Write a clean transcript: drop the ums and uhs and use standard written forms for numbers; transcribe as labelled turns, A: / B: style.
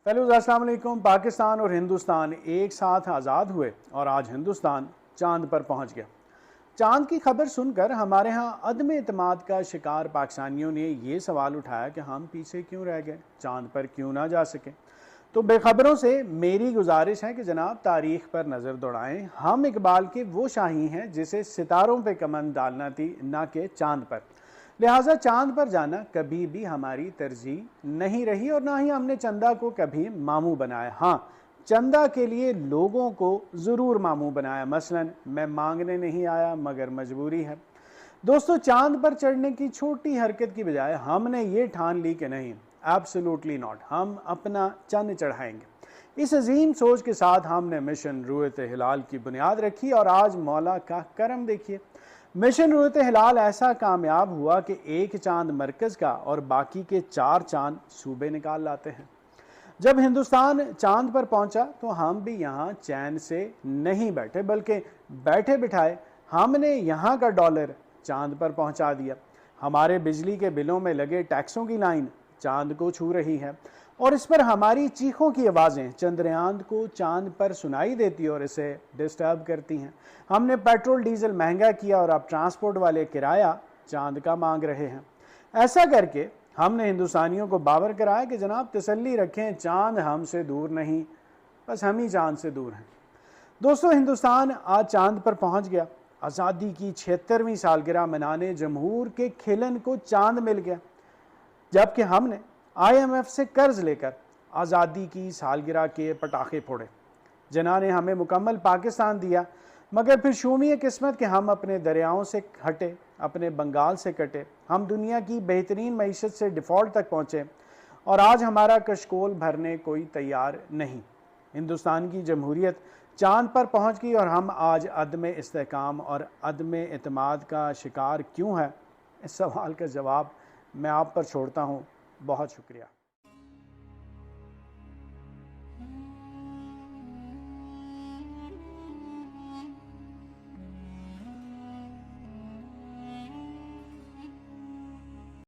A: Hello अस्सलाम वालेकुम। पाकिस्तान और हिंदुस्तान एक साथ आज़ाद हुए और आज हिंदुस्तान चांद पर पहुंच गया। चांद की खबर सुनकर हमारे यहाँ अदम एतमाद का शिकार पाकिस्तानियों ने ये सवाल उठाया कि हम पीछे क्यों रह गए, चांद पर क्यों ना जा सके। तो बेखबरों से मेरी गुजारिश है कि जनाब तारीख पर नज़र दौड़ाएं। हम इकबाल के वो शाही हैं जिसे सितारों पे कमंद डालना थी, ना कि चांद पर। लिहाजा चांद पर जाना कभी भी हमारी तरजीह नहीं रही और ना ही हमने चंदा को कभी मामू बनाया। हाँ, चंदा के लिए लोगों को ज़रूर मामू बनाया। मसलन मैं मांगने नहीं आया मगर मजबूरी है। दोस्तों, चांद पर चढ़ने की छोटी हरकत की बजाय हमने ये ठान ली कि नहीं, एब्सोल्युटली नॉट, हम अपना चंद चढ़ाएंगे। इस अजीम सोच के साथ हमने मिशन रूयत हिलाल की बुनियाद रखी और आज मौला का करम देखिए। मिशन रूयत हिलाल ऐसा कामयाब हुआ कि एक चांद मरकज का और बाकी के 4 चांद सूबे निकाल लाते हैं। जब हिंदुस्तान चांद पर पहुंचा तो हम भी यहाँ चैन से नहीं बैठे, बल्कि बैठे बिठाए हमने यहाँ का डॉलर चांद पर पहुंचा दिया। हमारे बिजली के बिलों में लगे टैक्सों की लाइन चांद को छू रही है और इस पर हमारी चीखों की आवाज़ें चंद्रयान को चांद पर सुनाई देती और इसे डिस्टर्ब करती हैं। हमने पेट्रोल डीजल महंगा किया और अब ट्रांसपोर्ट वाले किराया चांद का मांग रहे हैं। ऐसा करके हमने हिंदुस्तानियों को बावर कराया कि जनाब तसल्ली रखें, चांद हमसे दूर नहीं, बस हम ही चांद से दूर हैं। दोस्तों, हिंदुस्तान आज चांद पर पहुंच गया। आज़ादी की 76वीं सालगिरह मनाने जमहूर के खिलन को चांद मिल गया, जबकि हमने IMF से कर्ज लेकर आज़ादी की सालगिरह के पटाखे फोड़े। जना ने हमें मुकम्मल पाकिस्तान दिया, मगर फिर शूमी किस्मत के हम अपने दरियाओं से हटे, अपने बंगाल से कटे, हम दुनिया की बेहतरीन मईशत से डिफ़ॉल्ट तक पहुँचे और आज हमारा कशकोल भरने कोई तैयार नहीं। हिंदुस्तान की जमहूरियत चांद पर पहुँच गई और हम आज अदम इस्तेहकाम और अदम एतमाद का शिकार क्यों है? इस सवाल का जवाब मैं आप पर छोड़ता हूँ। बहुत शुक्रिया।